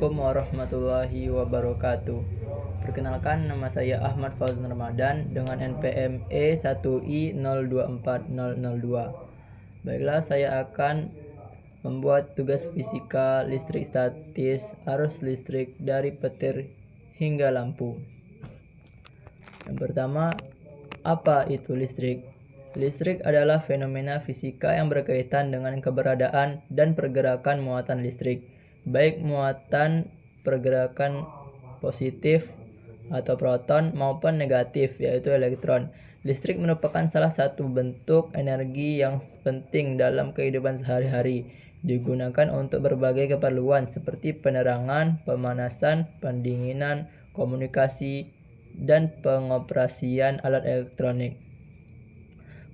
Assalamualaikum warahmatullahi wabarakatuh. Perkenalkan, nama saya Ahmad Fauzan Ramadan dengan NPM E1I024002. Baiklah, saya akan membuat tugas fisika listrik statis arus listrik dari petir hingga lampu. Yang pertama, apa itu listrik? Listrik adalah fenomena fisika yang berkaitan dengan keberadaan dan pergerakan muatan listrik, baik muatan pergerakan positif atau proton maupun negatif, yaitu elektron. Listrik merupakan salah satu bentuk energi yang penting dalam kehidupan sehari-hari, digunakan untuk berbagai keperluan seperti penerangan, pemanasan, pendinginan, komunikasi, dan pengoperasian alat elektronik.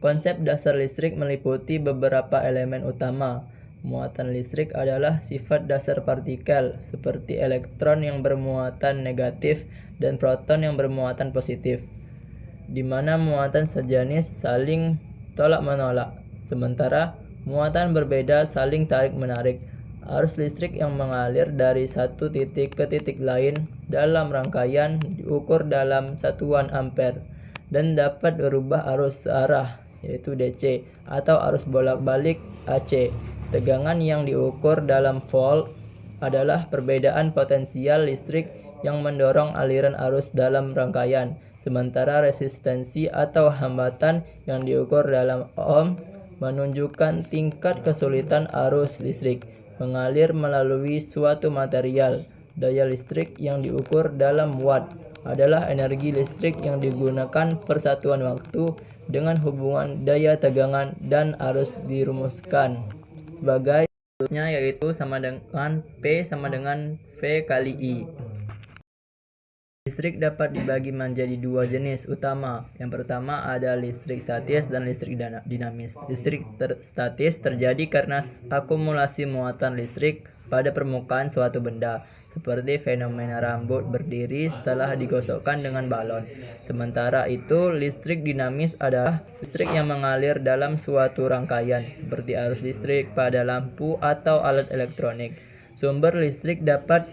Konsep dasar listrik meliputi beberapa elemen utama. Muatan listrik adalah sifat dasar partikel, seperti elektron yang bermuatan negatif dan proton yang bermuatan positif, di mana muatan sejenis saling tolak-menolak, sementara muatan berbeda saling tarik-menarik. Arus listrik yang mengalir dari satu titik ke titik lain dalam rangkaian diukur dalam satuan ampere dan dapat berubah arus searah, yaitu DC, atau arus bolak-balik AC. Tegangan yang diukur dalam volt adalah perbedaan potensial listrik yang mendorong aliran arus dalam rangkaian, sementara resistensi atau hambatan yang diukur dalam ohm menunjukkan tingkat kesulitan arus listrik mengalir melalui suatu material. Daya listrik yang diukur dalam watt adalah energi listrik yang digunakan per satuan waktu dengan hubungan daya tegangan dan arus dirumuskan sebagai rumusnya, yaitu sama dengan P sama dengan V kali I. Listrik dapat dibagi menjadi dua jenis utama. Yang pertama ada listrik statis dan listrik dinamis. Listrik statis terjadi karena akumulasi muatan listrik pada permukaan suatu benda, seperti fenomena rambut berdiri setelah digosokkan dengan balon. Sementara itu, listrik dinamis adalah listrik yang mengalir dalam suatu rangkaian, seperti arus listrik pada lampu atau alat elektronik. Sumber listrik dapat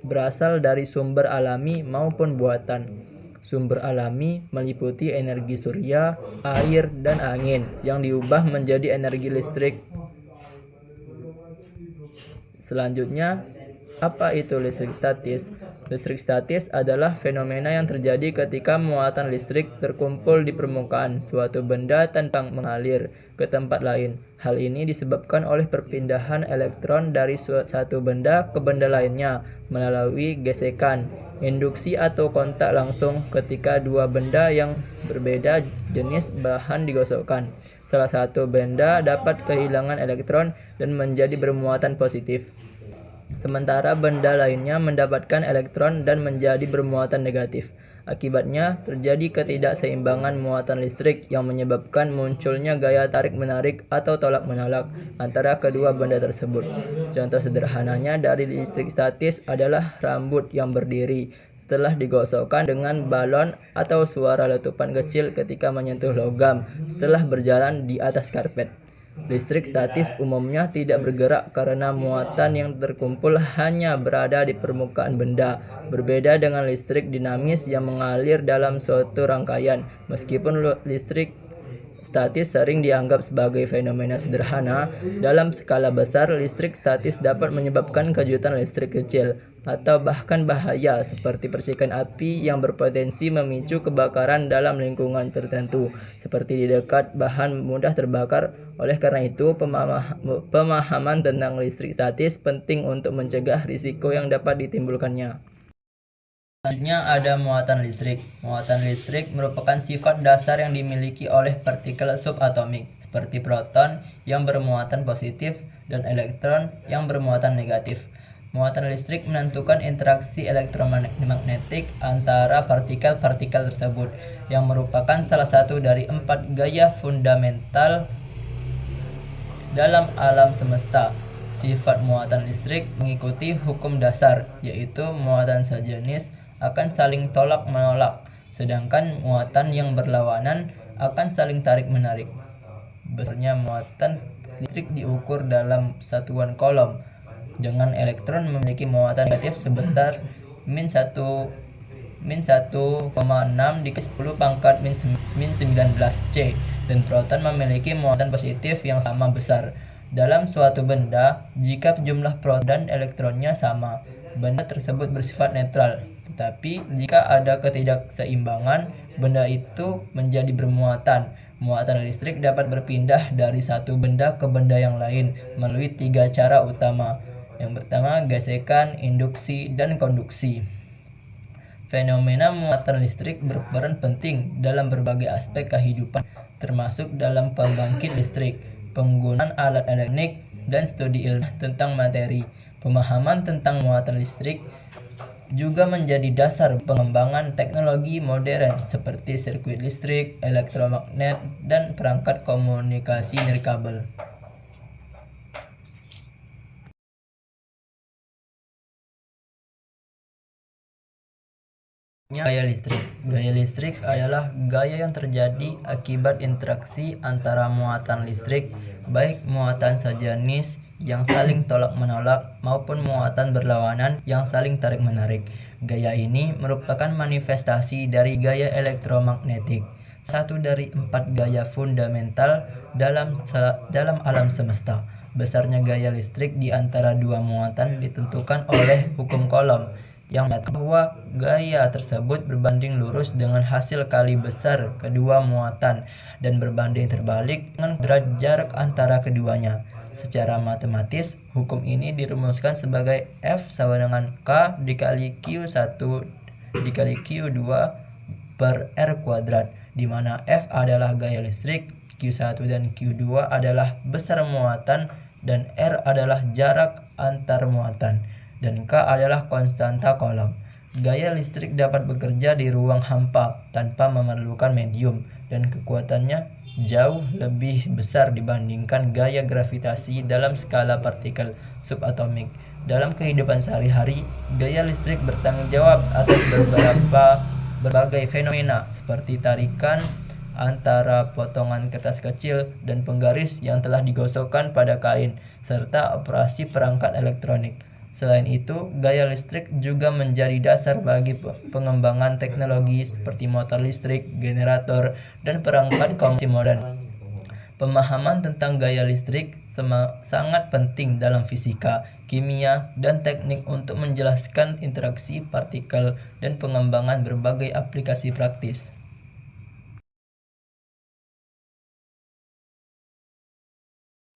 berasal dari sumber alami maupun buatan. Sumber alami meliputi energi surya, air, dan angin yang diubah menjadi energi listrik. Selanjutnya, apa itu listrik statis? Listrik statis adalah fenomena yang terjadi ketika muatan listrik terkumpul di permukaan suatu benda tanpa mengalir ke tempat lain. Hal ini disebabkan oleh perpindahan elektron dari satu benda ke benda lainnya melalui gesekan, induksi atau kontak langsung ketika dua benda yang berbeda jenis bahan digosokkan. Salah satu benda dapat kehilangan elektron dan menjadi bermuatan positif, sementara benda lainnya mendapatkan elektron dan menjadi bermuatan negatif. Akibatnya, terjadi ketidakseimbangan muatan listrik yang menyebabkan munculnya gaya tarik-menarik atau tolak-menolak antara kedua benda tersebut. Contoh sederhananya dari listrik statis adalah rambut yang berdiri setelah digosokkan dengan balon atau suara letupan kecil ketika menyentuh logam setelah berjalan di atas karpet. Listrik statis umumnya tidak bergerak karena muatan yang terkumpul hanya berada di permukaan benda, berbeda dengan listrik dinamis yang mengalir dalam suatu rangkaian. Meskipun listrik statis sering dianggap sebagai fenomena sederhana, dalam skala besar listrik statis dapat menyebabkan kejutan listrik kecil atau bahkan bahaya seperti percikan api yang berpotensi memicu kebakaran dalam lingkungan tertentu, seperti di dekat bahan mudah terbakar. Oleh karena itu, pemahaman tentang listrik statis penting untuk mencegah risiko yang dapat ditimbulkannya. Selanjutnya ada muatan listrik. Muatan listrik merupakan sifat dasar yang dimiliki oleh partikel subatomik, seperti proton yang bermuatan positif dan elektron yang bermuatan negatif. Muatan listrik menentukan interaksi elektromagnetik antara partikel-partikel tersebut, yang merupakan salah satu dari 4 gaya fundamental dalam alam semesta. Sifat muatan listrik mengikuti hukum dasar, yaitu muatan sejenis akan saling tolak-menolak, sedangkan muatan yang berlawanan akan saling tarik-menarik. Besarnya muatan listrik diukur dalam satuan coulomb dengan elektron memiliki muatan negatif sebesar min 1,6 dikali 10 pangkat min 19 C, dan proton memiliki muatan positif yang sama besar. Dalam suatu benda, jika jumlah proton dan elektronnya sama, benda tersebut bersifat netral. Tetapi jika ada ketidakseimbangan, benda itu menjadi bermuatan. Muatan listrik dapat berpindah dari satu benda ke benda yang lain melalui 3 cara utama. Yang pertama, gesekan, induksi, dan konduksi. Fenomena muatan listrik berperan penting dalam berbagai aspek kehidupan, termasuk dalam pembangkit listrik, penggunaan alat elektronik, dan studi ilmiah tentang materi. Pemahaman tentang muatan listrik juga menjadi dasar pengembangan teknologi modern seperti sirkuit listrik, elektromagnet, dan perangkat komunikasi nirkabel. Gaya listrik. Gaya listrik adalah gaya yang terjadi akibat interaksi antara muatan listrik, baik muatan sejenis yang saling tolak-menolak maupun muatan berlawanan yang saling tarik-menarik. Gaya ini merupakan manifestasi dari gaya elektromagnetik, satu dari 4 gaya fundamental dalam alam semesta. Besarnya gaya listrik di antara dua muatan ditentukan oleh hukum Coulomb, yang menyatakan bahwa gaya tersebut berbanding lurus dengan hasil kali besar kedua muatan dan berbanding terbalik dengan kuadrat jarak antara keduanya. Secara matematis, hukum ini dirumuskan sebagai F sama dengan K dikali Q1 dikali Q2 per R kuadrat, di mana F adalah gaya listrik, Q1 dan Q2 adalah besar muatan, dan R adalah jarak antar muatan, dan K adalah konstanta Coulomb. Gaya listrik dapat bekerja di ruang hampa tanpa memerlukan medium, dan kekuatannya jauh lebih besar dibandingkan gaya gravitasi dalam skala partikel subatomik. Dalam kehidupan sehari-hari, gaya listrik bertanggung jawab atas berbagai fenomena seperti tarikan antara potongan kertas kecil dan penggaris yang telah digosokkan pada kain, serta operasi perangkat elektronik. Selain itu, gaya listrik juga menjadi dasar bagi pengembangan teknologi seperti motor listrik, generator, dan perangkat komunikasi modern. Pemahaman tentang gaya listrik sangat penting dalam fisika, kimia, dan teknik untuk menjelaskan interaksi partikel dan pengembangan berbagai aplikasi praktis.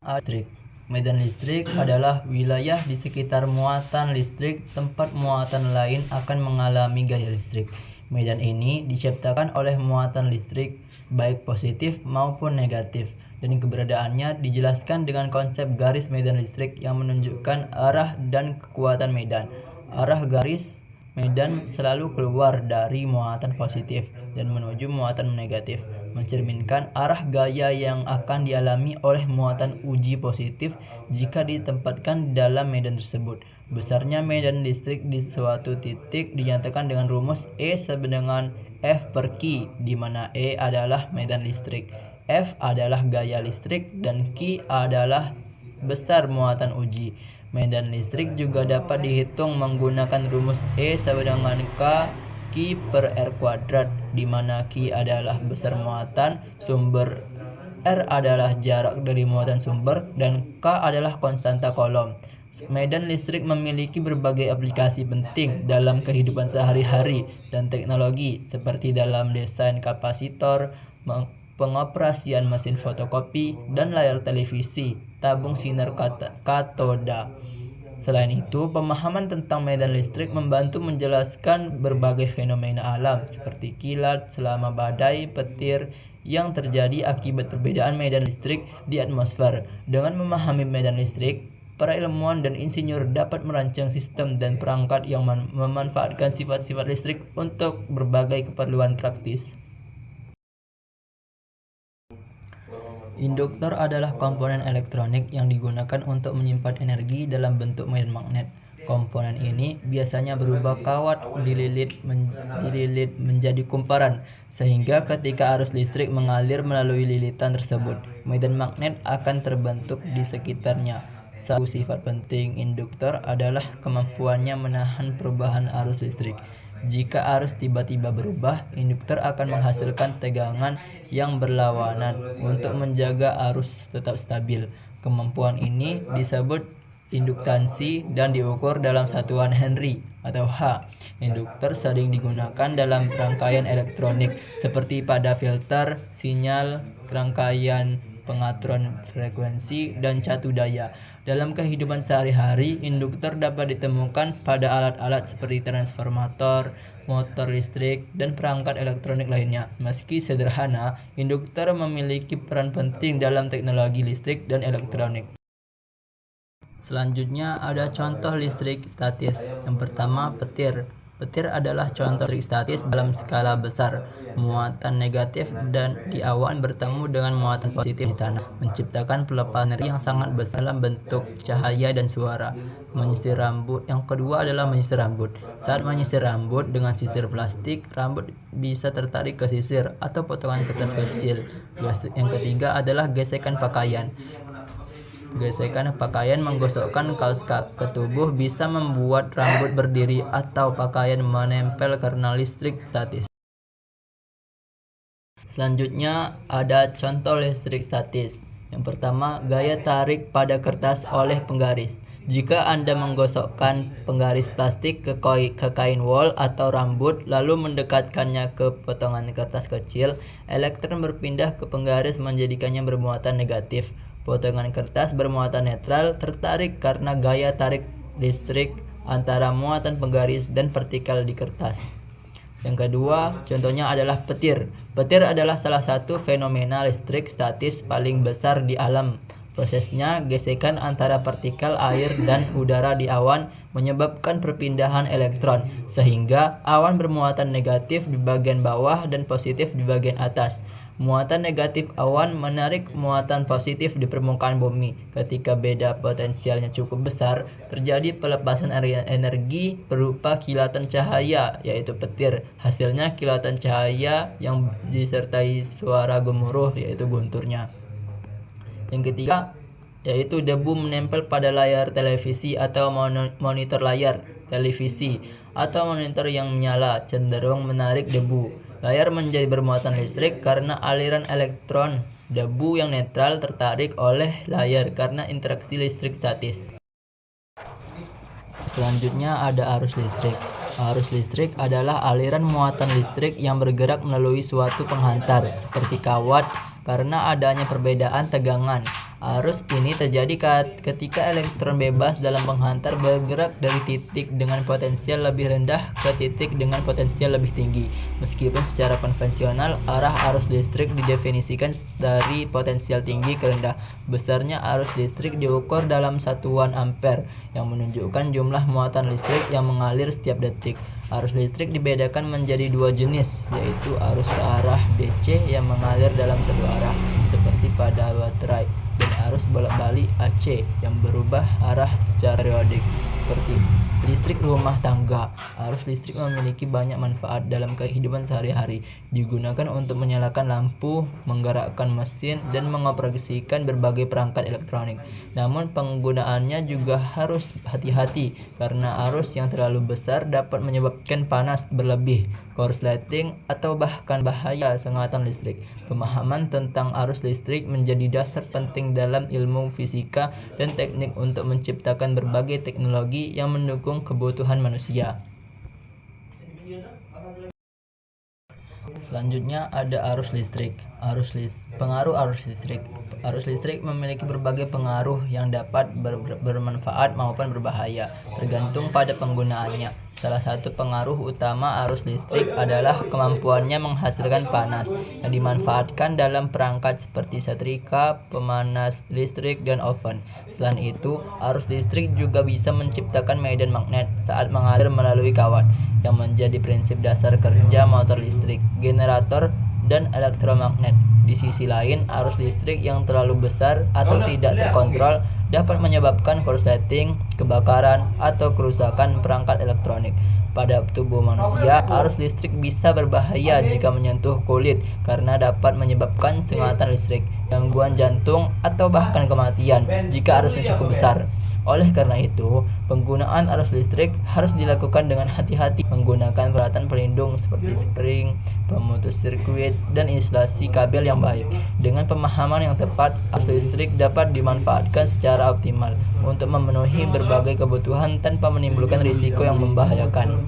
Listrik. Medan listrik adalah wilayah di sekitar muatan listrik tempat muatan lain akan mengalami gaya listrik. Medan ini diciptakan oleh muatan listrik, baik positif maupun negatif, dan keberadaannya dijelaskan dengan konsep garis medan listrik yang menunjukkan arah dan kekuatan medan. Arah garis medan selalu keluar dari muatan positif dan menuju muatan negatif, mencerminkan arah gaya yang akan dialami oleh muatan uji positif jika ditempatkan dalam medan tersebut. Besarnya medan listrik di suatu titik dinyatakan dengan rumus E sama dengan F per Q, di mana E adalah medan listrik, F adalah gaya listrik, dan Q adalah besar muatan uji. Medan listrik juga dapat dihitung menggunakan rumus E sama dengan K Q per R kuadrat, di mana Q adalah besar muatan sumber, R adalah jarak dari muatan sumber, dan K adalah konstanta Coulomb. Medan listrik memiliki berbagai aplikasi penting dalam kehidupan sehari-hari dan teknologi, seperti dalam desain kapasitor, pengoperasian mesin fotokopi, dan layar televisi, tabung sinar katoda. Selain itu, pemahaman tentang medan listrik membantu menjelaskan berbagai fenomena alam seperti kilat selama badai petir yang terjadi akibat perbedaan medan listrik di atmosfer. Dengan memahami medan listrik, para ilmuwan dan insinyur dapat merancang sistem dan perangkat yang memanfaatkan sifat-sifat listrik untuk berbagai keperluan praktis. Induktor adalah komponen elektronik yang digunakan untuk menyimpan energi dalam bentuk medan magnet. Komponen ini biasanya berubah kawat dililit menjadi kumparan, sehingga ketika arus listrik mengalir melalui lilitan tersebut, medan magnet akan terbentuk di sekitarnya. Satu sifat penting induktor adalah kemampuannya menahan perubahan arus listrik. Jika arus tiba-tiba berubah, induktor akan menghasilkan tegangan yang berlawanan untuk menjaga arus tetap stabil. Kemampuan ini disebut induktansi dan diukur dalam satuan Henry atau H. Induktor sering digunakan dalam rangkaian elektronik seperti pada filter, sinyal, rangkaian pengaturan frekuensi, dan catu daya. Dalam kehidupan sehari-hari, induktor dapat ditemukan pada alat-alat seperti transformator, motor listrik, dan perangkat elektronik lainnya. Meski sederhana, induktor memiliki peran penting dalam teknologi listrik dan elektronik. Selanjutnya ada contoh listrik statis. Yang pertama, petir. Petir adalah contoh listrik statis dalam skala besar. Muatan negatif dan di awan bertemu dengan muatan positif di tanah, menciptakan pelepasan energi yang sangat besar dalam bentuk cahaya dan suara. Menyisir rambut. Yang kedua adalah menyisir rambut. Saat menyisir rambut dengan sisir plastik, rambut bisa tertarik ke sisir atau potongan kertas kecil. Yang ketiga adalah gesekan pakaian. Gesekan pakaian menggosokkan kaos ke tubuh bisa membuat rambut berdiri atau pakaian menempel karena listrik statis. Selanjutnya ada contoh listrik statis. Yang pertama, gaya tarik pada kertas oleh penggaris. Jika Anda menggosokkan penggaris plastik ke kain wol atau rambut lalu mendekatkannya ke potongan kertas kecil, elektron berpindah ke penggaris menjadikannya bermuatan negatif. Potongan kertas bermuatan netral tertarik karena gaya tarik listrik antara muatan penggaris dan partikel di kertas. Yang kedua, contohnya adalah petir. Petir adalah salah satu fenomena listrik statis paling besar di alam. Prosesnya, gesekan antara partikel air dan udara di awan menyebabkan perpindahan elektron, sehingga awan bermuatan negatif di bagian bawah dan positif di bagian atas. Muatan negatif awan menarik muatan positif di permukaan bumi. Ketika beda potensialnya cukup besar, terjadi pelepasan energi berupa kilatan cahaya, yaitu petir. Hasilnya kilatan cahaya yang disertai suara gemuruh, yaitu gunturnya. Yang ketiga, yaitu debu menempel pada layar televisi atau monitor layar televisi atau monitor yang menyala cenderung menarik debu. Layar menjadi bermuatan listrik karena aliran elektron. Debu yang netral tertarik oleh layar karena interaksi listrik statis. Selanjutnya ada arus listrik. Arus listrik adalah aliran muatan listrik yang bergerak melalui suatu penghantar seperti kawat karena adanya perbedaan tegangan. Arus ini terjadi ketika elektron bebas dalam penghantar bergerak dari titik dengan potensial lebih rendah ke titik dengan potensial lebih tinggi. Meskipun secara konvensional arah arus listrik didefinisikan dari potensial tinggi ke rendah, besarnya arus listrik diukur dalam satuan ampere yang menunjukkan jumlah muatan listrik yang mengalir setiap detik. Arus listrik dibedakan menjadi dua jenis, yaitu arus searah DC yang mengalir dalam satu arah seperti pada baterai, dan arus bolak-balik AC yang berubah arah secara periodik seperti listrik rumah tangga. Arus listrik memiliki banyak manfaat dalam kehidupan sehari-hari. Digunakan untuk menyalakan lampu, menggerakkan mesin, dan mengoperasikan berbagai perangkat elektronik. Namun penggunaannya juga harus hati-hati karena arus yang terlalu besar dapat menyebabkan panas berlebih, korsleting, atau bahkan bahaya sengatan listrik. Pemahaman tentang arus listrik menjadi dasar penting dalam ilmu fisika dan teknik untuk menciptakan berbagai teknologi yang mendukung kebutuhan manusia. Selanjutnya ada arus listrik. Pengaruh arus listrik. Arus listrik memiliki berbagai pengaruh yang dapat bermanfaat maupun berbahaya, tergantung pada penggunaannya. Salah satu pengaruh utama arus listrik adalah kemampuannya menghasilkan panas yang dimanfaatkan dalam perangkat seperti setrika, pemanas listrik, dan oven. Selain itu, arus listrik juga bisa menciptakan medan magnet saat mengalir melalui kawat, yang menjadi prinsip dasar kerja motor listrik, generator, dan elektromagnet. Di sisi lain, arus listrik yang terlalu besar atau tidak terkontrol dapat menyebabkan korsleting, kebakaran, atau kerusakan perangkat elektronik. Pada tubuh manusia, arus listrik bisa berbahaya jika menyentuh kulit karena dapat menyebabkan sengatan listrik, gangguan jantung, atau bahkan kematian jika arusnya cukup besar. Oleh karena itu, penggunaan arus listrik harus dilakukan dengan hati-hati, menggunakan peralatan pelindung seperti spring, pemutus sirkuit, dan insulasi kabel yang baik. Dengan pemahaman yang tepat, arus listrik dapat dimanfaatkan secara optimal untuk memenuhi berbagai kebutuhan tanpa menimbulkan risiko yang membahayakan.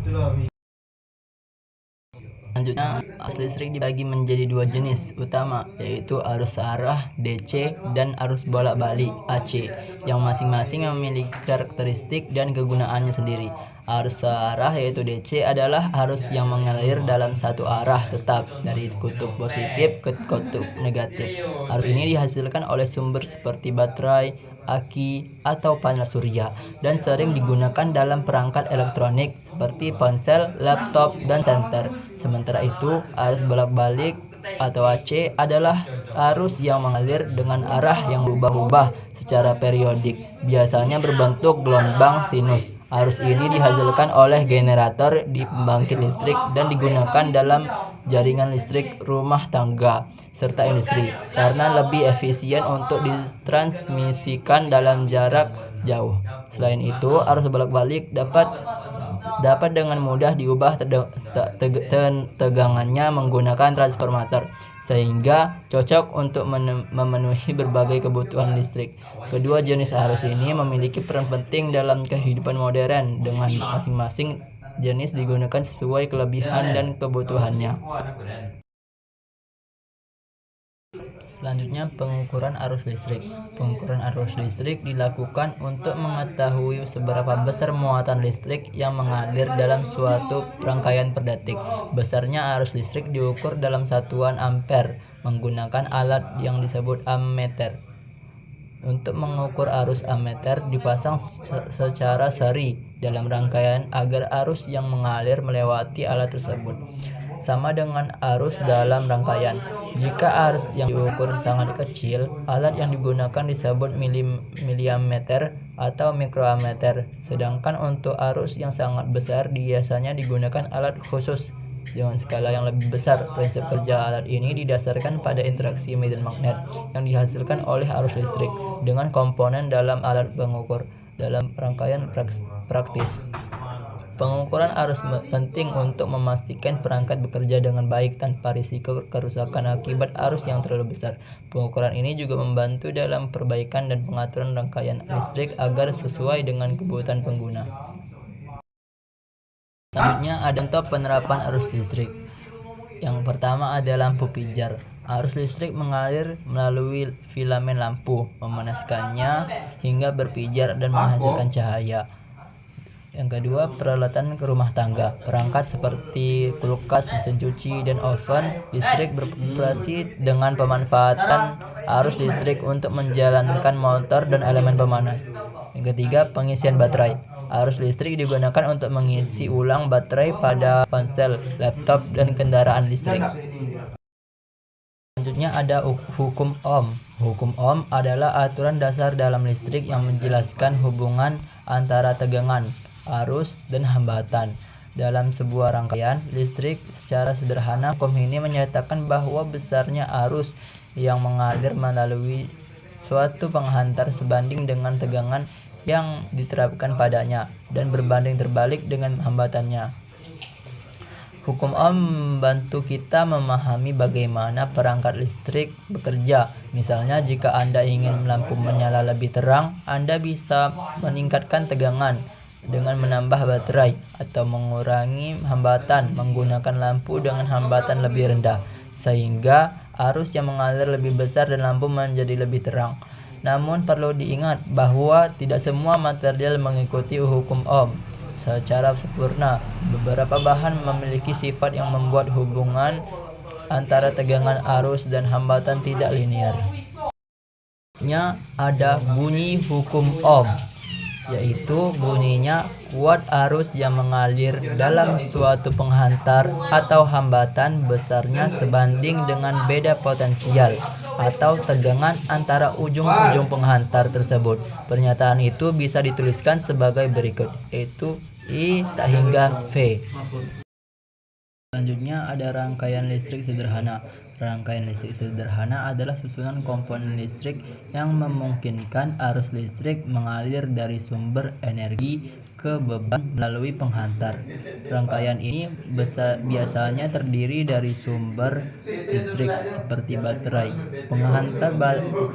Selanjutnya, arus listrik dibagi menjadi dua jenis utama, yaitu arus searah DC dan arus bolak-balik AC, yang masing-masing memiliki karakteristik dan kegunaannya sendiri. Arus searah yaitu DC adalah arus yang mengalir dalam satu arah tetap dari kutub positif ke kutub negatif. Arus ini dihasilkan oleh sumber seperti baterai, aki, atau panel surya, dan sering digunakan dalam perangkat elektronik seperti ponsel, laptop, dan senter. Sementara itu, arus bolak-balik atau AC adalah arus yang mengalir dengan arah yang berubah-ubah secara periodik, biasanya berbentuk gelombang sinus. Arus ini dihasilkan oleh generator di pembangkit listrik dan digunakan dalam jaringan listrik rumah tangga serta industri karena lebih efisien untuk ditransmisikan dalam jarak jauh. Selain itu, arus bolak-balik dapat dengan mudah diubah tegangannya menggunakan transformator, sehingga cocok untuk memenuhi berbagai kebutuhan listrik. Kedua jenis arus ini memiliki peran penting dalam kehidupan modern, dengan masing-masing jenis digunakan sesuai kelebihan dan kebutuhannya. Selanjutnya, pengukuran arus listrik. Pengukuran arus listrik dilakukan untuk mengetahui seberapa besar muatan listrik yang mengalir dalam suatu rangkaian per detik. Besarnya arus listrik diukur dalam satuan ampere menggunakan alat yang disebut ammeter. Untuk mengukur arus, ammeter dipasang secara seri dalam rangkaian agar arus yang mengalir melewati alat tersebut sama dengan arus dalam rangkaian. Jika arus yang diukur sangat kecil, alat yang digunakan disebut miliammeter atau mikroammeter. Sedangkan untuk arus yang sangat besar biasanya digunakan alat khusus dengan skala yang lebih besar. Prinsip kerja alat ini didasarkan pada interaksi medan magnet yang dihasilkan oleh arus listrik dengan komponen dalam alat pengukur. Dalam rangkaian praktis, pengukuran arus penting untuk memastikan perangkat bekerja dengan baik tanpa risiko kerusakan akibat arus yang terlalu besar. Pengukuran ini juga membantu dalam perbaikan dan pengaturan rangkaian listrik agar sesuai dengan kebutuhan pengguna. Selanjutnya ada contoh penerapan arus listrik. Yang pertama ada lampu pijar. Arus listrik mengalir melalui filamen lampu, memanaskannya hingga berpijar dan menghasilkan cahaya. Yang kedua, peralatan ke rumah tangga. Perangkat seperti kulkas, mesin cuci, dan oven listrik beroperasi dengan pemanfaatan arus listrik untuk menjalankan motor dan elemen pemanas. Yang ketiga, pengisian baterai. Arus listrik digunakan untuk mengisi ulang baterai pada ponsel, laptop, dan kendaraan listrik. Selanjutnya ada hukum Ohm. Hukum Ohm adalah aturan dasar dalam listrik yang menjelaskan hubungan antara tegangan, arus, dan hambatan dalam sebuah rangkaian listrik. Secara sederhana, hukum ini menyatakan bahwa besarnya arus yang mengalir melalui suatu penghantar sebanding dengan tegangan yang diterapkan padanya dan berbanding terbalik dengan hambatannya. Hukum Ohm membantu kita memahami bagaimana perangkat listrik bekerja. Misalnya, jika Anda ingin lampu menyala lebih terang, Anda bisa meningkatkan tegangan dengan menambah baterai atau mengurangi hambatan menggunakan lampu dengan hambatan lebih rendah, sehingga arus yang mengalir lebih besar dan lampu menjadi lebih terang. Namun perlu diingat bahwa tidak semua material mengikuti hukum Ohm secara sempurna. Beberapa bahan memiliki sifat yang membuat hubungan antara tegangan arus dan hambatan tidak linear. Ada bunyi hukum Ohm, yaitu bunyinya kuat arus yang mengalir dalam suatu penghantar atau hambatan besarnya sebanding dengan beda potensial. atau tegangan antara ujung-ujung penghantar tersebut. Pernyataan itu bisa dituliskan sebagai berikut, yaitu I tak hingga V. Selanjutnya ada rangkaian listrik sederhana. Rangkaian listrik sederhana adalah susunan komponen listrik yang memungkinkan arus listrik mengalir dari sumber energi ke beban melalui penghantar. Rangkaian ini biasanya terdiri dari sumber listrik seperti baterai,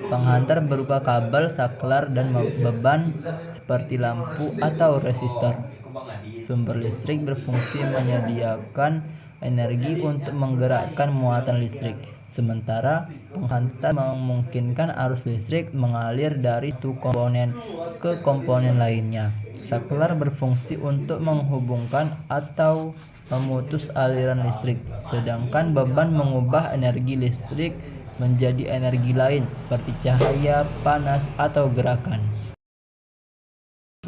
penghantar berupa kabel, saklar, dan beban seperti lampu atau resistor. Sumber listrik berfungsi menyediakan energi untuk menggerakkan muatan listrik, sementara penghantar memungkinkan arus listrik mengalir dari satu komponen ke komponen lainnya. Saklar berfungsi untuk menghubungkan atau memutus aliran listrik, sedangkan beban mengubah energi listrik menjadi energi lain seperti cahaya, panas, atau gerakan.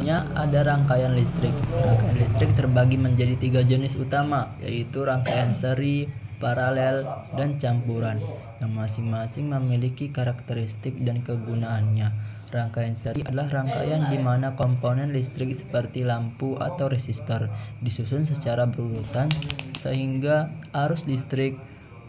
Ada rangkaian listrik. Rangkaian listrik terbagi menjadi 3 jenis utama, yaitu rangkaian seri, paralel, dan campuran, yang masing-masing memiliki karakteristik dan kegunaannya. Rangkaian seri adalah rangkaian di mana komponen listrik seperti lampu atau resistor disusun secara berurutan sehingga arus listrik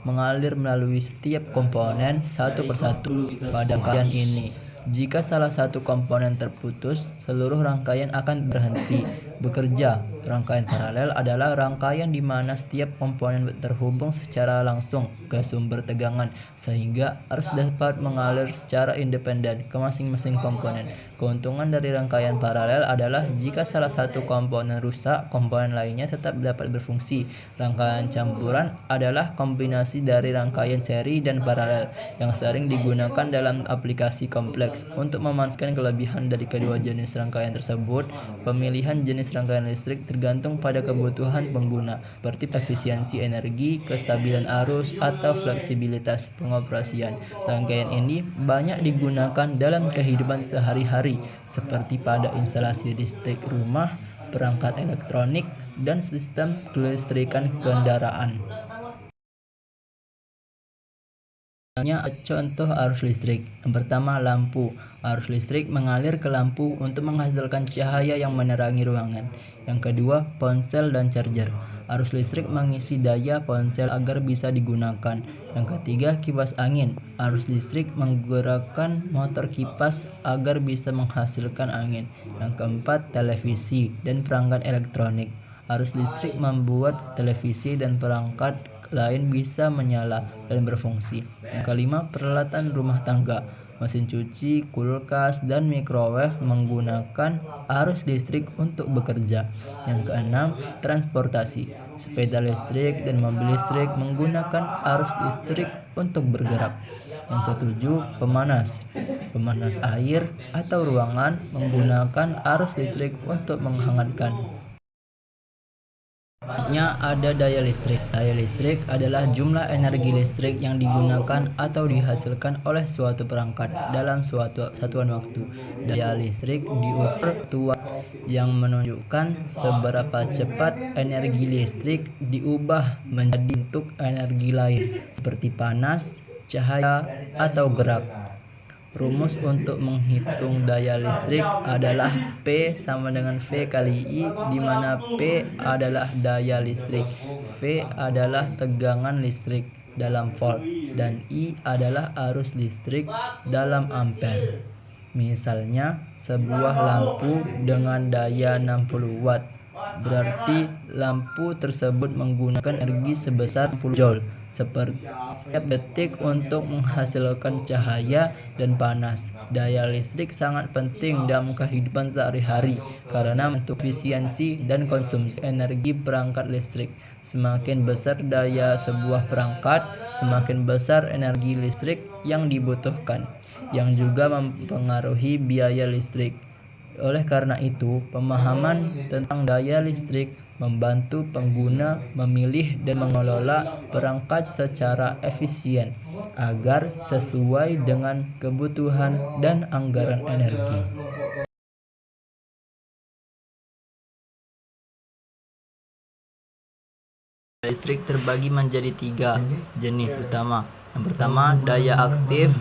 mengalir melalui setiap komponen satu persatu. Pada rangkaian ini, jika salah satu komponen terputus, seluruh rangkaian akan berhenti bekerja. Rangkaian paralel adalah rangkaian di mana setiap komponen terhubung secara langsung ke sumber tegangan, sehingga arus dapat mengalir secara independen ke masing-masing komponen. Keuntungan dari rangkaian paralel adalah jika salah satu komponen rusak, komponen lainnya tetap dapat berfungsi. Rangkaian campuran adalah kombinasi dari rangkaian seri dan paralel yang sering digunakan dalam aplikasi kompleks. Untuk memanfaatkan kelebihan dari kedua jenis rangkaian tersebut, pemilihan jenis rangkaian listrik tergantung pada kebutuhan pengguna, seperti efisiensi energi, kestabilan arus, atau fleksibilitas pengoperasian. Rangkaian ini banyak digunakan dalam kehidupan sehari-hari, seperti pada instalasi listrik rumah, perangkat elektronik, dan sistem kelistrikan kendaraan. Contoh arus listrik. Yang pertama, lampu. Arus listrik mengalir ke lampu untuk menghasilkan cahaya yang menerangi ruangan. Yang kedua, ponsel dan charger. Arus listrik mengisi daya ponsel agar bisa digunakan. Yang ketiga, kipas angin. Arus listrik menggerakkan motor kipas agar bisa menghasilkan angin. Yang keempat, televisi dan perangkat elektronik. Arus listrik membuat televisi dan perangkat lain bisa menyala dan berfungsi. Yang kelima, peralatan rumah tangga. Mesin cuci, kulkas, dan microwave menggunakan arus listrik untuk bekerja. Yang keenam, transportasi. Sepeda listrik dan mobil listrik menggunakan arus listrik untuk bergerak. Yang ketujuh, pemanas. Pemanas air atau ruangan menggunakan arus listrik untuk menghangatkan. Ada daya listrik. Daya listrik adalah jumlah energi listrik yang digunakan atau dihasilkan oleh suatu perangkat dalam suatu satuan waktu. Daya listrik diukur yang menunjukkan seberapa cepat energi listrik diubah menjadi bentuk energi lain, seperti panas, cahaya, atau gerak. Rumus untuk menghitung daya listrik adalah P sama dengan V kali I, di mana P adalah daya listrik, V adalah tegangan listrik dalam volt, dan I adalah arus listrik dalam ampere. Misalnya, sebuah lampu dengan daya 60 watt, berarti lampu tersebut menggunakan energi sebesar 60 joule setiap detik untuk menghasilkan cahaya dan panas. Daya listrik sangat penting dalam kehidupan sehari-hari karena untuk efisiensi dan konsumsi energi perangkat listrik. Semakin besar daya sebuah perangkat, semakin besar energi listrik yang dibutuhkan, yang juga mempengaruhi biaya listrik. Oleh karena itu, pemahaman tentang daya listrik membantu pengguna memilih dan mengelola perangkat secara efisien agar sesuai dengan kebutuhan dan anggaran energi. Listrik terbagi menjadi 3 jenis utama, Yang pertama daya aktif,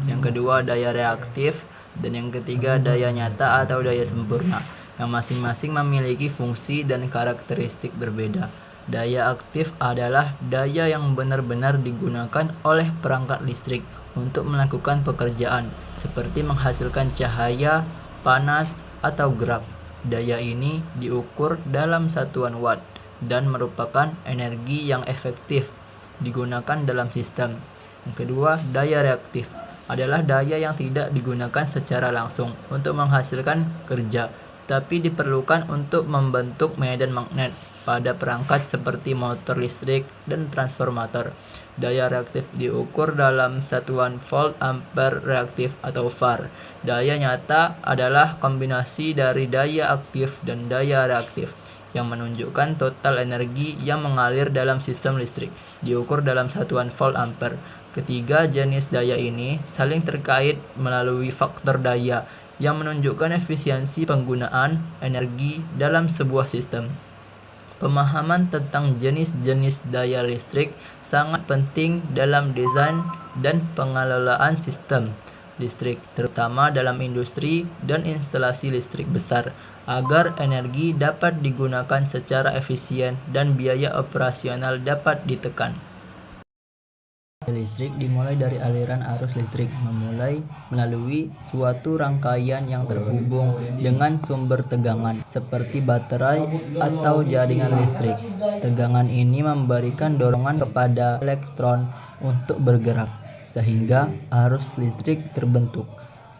yang kedua daya reaktif, dan yang ketiga daya nyata atau daya sempurna, yang masing-masing memiliki fungsi dan karakteristik berbeda. Daya aktif adalah daya yang benar-benar digunakan oleh perangkat listrik untuk melakukan pekerjaan, seperti menghasilkan cahaya, panas, atau gerak. Daya ini diukur dalam satuan watt dan merupakan energi yang efektif digunakan dalam sistem. Yang kedua, daya reaktif adalah daya yang tidak digunakan secara langsung untuk menghasilkan kerja, tapi diperlukan untuk membentuk medan magnet pada perangkat seperti motor listrik dan transformator. Daya reaktif diukur dalam satuan volt ampere reaktif atau VAR. Daya nyata adalah kombinasi dari daya aktif dan daya reaktif yang menunjukkan total energi yang mengalir dalam sistem listrik, diukur dalam satuan volt ampere. Ketiga jenis daya ini saling terkait melalui faktor daya yang menunjukkan efisiensi penggunaan energi dalam sebuah sistem. Pemahaman tentang jenis-jenis daya listrik sangat penting dalam desain dan pengelolaan sistem listrik, terutama dalam industri dan instalasi listrik besar, agar energi dapat digunakan secara efisien dan biaya operasional dapat ditekan. Listrik dimulai dari aliran arus listrik melalui suatu rangkaian yang terhubung dengan sumber tegangan seperti baterai atau jaringan listrik. Tegangan ini memberikan dorongan kepada elektron untuk bergerak sehingga arus listrik terbentuk.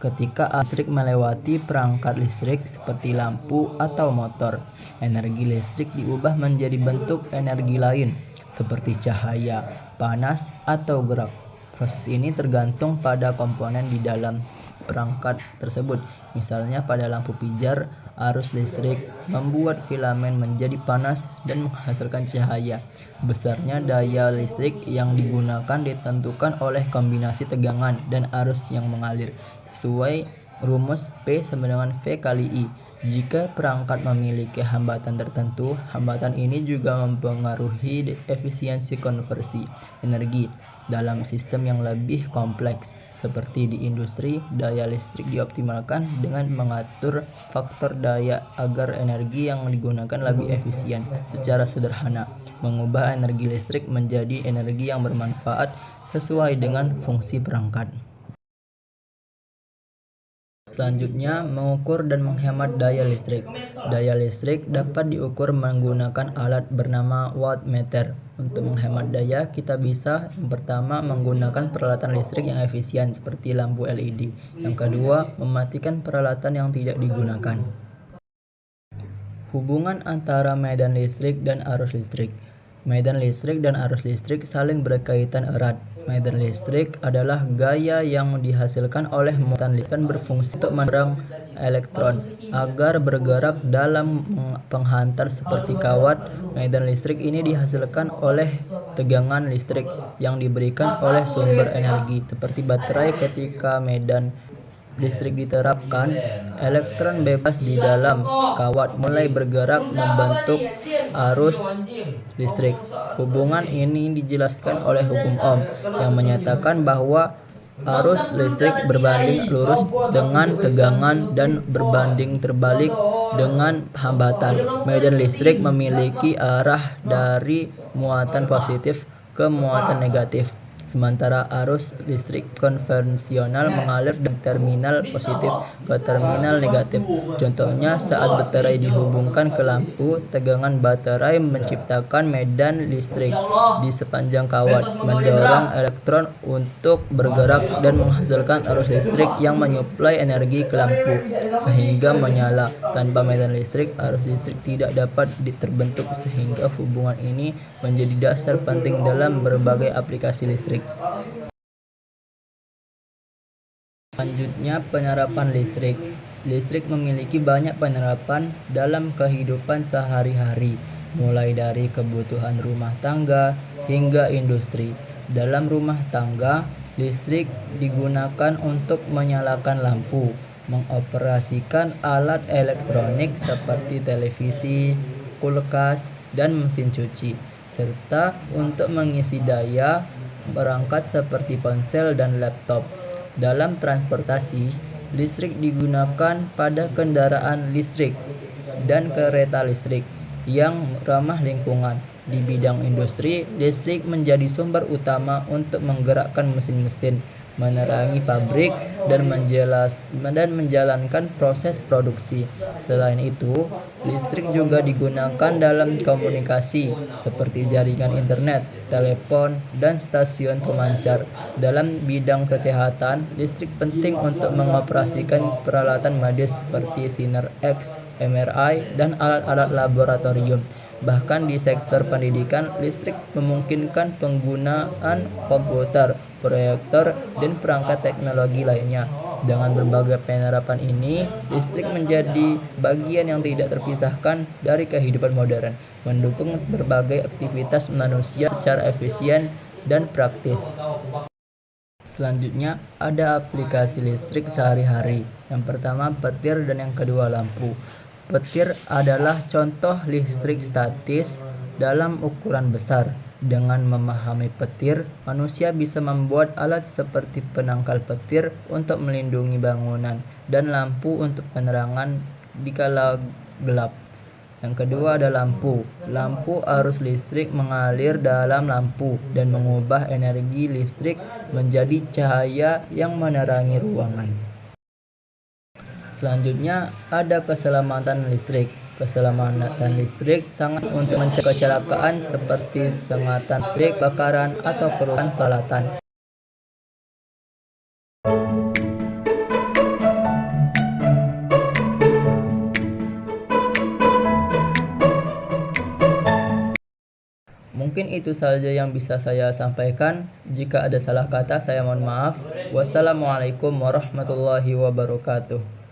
Ketika listrik melewati perangkat listrik seperti lampu atau motor, energi listrik diubah menjadi bentuk energi lain seperti cahaya, panas, atau gerak. Proses ini tergantung pada komponen di dalam perangkat tersebut. Misalnya pada lampu pijar, arus listrik membuat filamen menjadi panas dan menghasilkan cahaya. Besarnya daya listrik yang digunakan ditentukan oleh kombinasi tegangan dan arus yang mengalir, sesuai rumus P sama dengan V kali I. Jika perangkat memiliki hambatan tertentu, hambatan ini juga mempengaruhi efisiensi konversi energi. Dalam sistem yang lebih kompleks, seperti di industri, daya listrik dioptimalkan dengan mengatur faktor daya agar energi yang digunakan lebih efisien. Secara sederhana, mengubah energi listrik menjadi energi yang bermanfaat sesuai dengan fungsi perangkat. Selanjutnya, mengukur dan menghemat daya listrik. Daya listrik dapat diukur menggunakan alat bernama wattmeter. Untuk menghemat daya, kita bisa yang pertama menggunakan peralatan listrik yang efisien seperti lampu LED. Yang kedua, mematikan peralatan yang tidak digunakan. Hubungan antara medan listrik dan arus listrik. Medan listrik dan arus listrik saling berkaitan erat. Medan listrik adalah gaya yang dihasilkan oleh muatan listrik berfungsi untuk mendorong elektron agar bergerak dalam penghantar seperti kawat. Medan listrik ini dihasilkan oleh tegangan listrik yang diberikan oleh sumber energi seperti baterai. Ketika medan listrik diterapkan, elektron bebas di dalam kawat mulai bergerak membentuk arus listrik. Hubungan ini dijelaskan oleh hukum Ohm yang menyatakan bahwa arus listrik berbanding lurus dengan tegangan dan berbanding terbalik dengan hambatan. Medan listrik memiliki arah dari muatan positif ke muatan negatif, sementara arus listrik konvensional mengalir dari terminal positif ke terminal negatif. Contohnya, saat baterai dihubungkan ke lampu, tegangan baterai menciptakan medan listrik di sepanjang kawat, mendorong elektron untuk bergerak dan menghasilkan arus listrik yang menyuplai energi ke lampu sehingga menyala. Tanpa medan listrik, arus listrik tidak dapat terbentuk, sehingga hubungan ini menjadi dasar penting dalam berbagai aplikasi listrik. Selanjutnya, penerapan listrik. Listrik memiliki banyak penerapan dalam kehidupan sehari-hari, mulai dari kebutuhan rumah tangga hingga industri. Dalam rumah tangga, listrik digunakan untuk menyalakan lampu, mengoperasikan alat elektronik seperti televisi, kulkas, dan mesin cuci, serta untuk mengisi daya perangkat seperti ponsel dan laptop. Dalam transportasi, listrik digunakan pada kendaraan listrik dan kereta listrik yang ramah lingkungan. Di bidang industri, listrik menjadi sumber utama untuk menggerakkan mesin-mesin, menerangi pabrik, dan menjalankan proses produksi. Selain itu, listrik juga digunakan dalam komunikasi seperti jaringan internet, telepon, dan stasiun pemancar. Dalam bidang kesehatan, listrik penting untuk mengoperasikan peralatan medis seperti sinar X, MRI, dan alat-alat laboratorium. Bahkan di sektor pendidikan, listrik memungkinkan penggunaan komputer, proyektor, dan perangkat teknologi lainnya. Dengan berbagai penerapan ini, listrik menjadi bagian yang tidak terpisahkan dari kehidupan modern, mendukung berbagai aktivitas manusia secara efisien dan praktis. Selanjutnya, ada aplikasi listrik sehari-hari. Yang pertama, petir, dan yang kedua, lampu. Petir adalah contoh listrik statis dalam ukuran besar. Dengan memahami petir, manusia bisa membuat alat seperti penangkal petir untuk melindungi bangunan dan lampu untuk penerangan di kala gelap. Yang kedua ada lampu. Lampu arus listrik mengalir dalam lampu dan mengubah energi listrik menjadi cahaya yang menerangi ruangan. Selanjutnya ada keselamatan listrik. Keselamatan listrik sangat untuk mencegah kecelakaan seperti sengatan listrik, kebakaran, atau kerusakan peralatan. Mungkin itu saja yang bisa saya sampaikan. Jika ada salah kata, saya mohon maaf. Wassalamualaikum warahmatullahi wabarakatuh.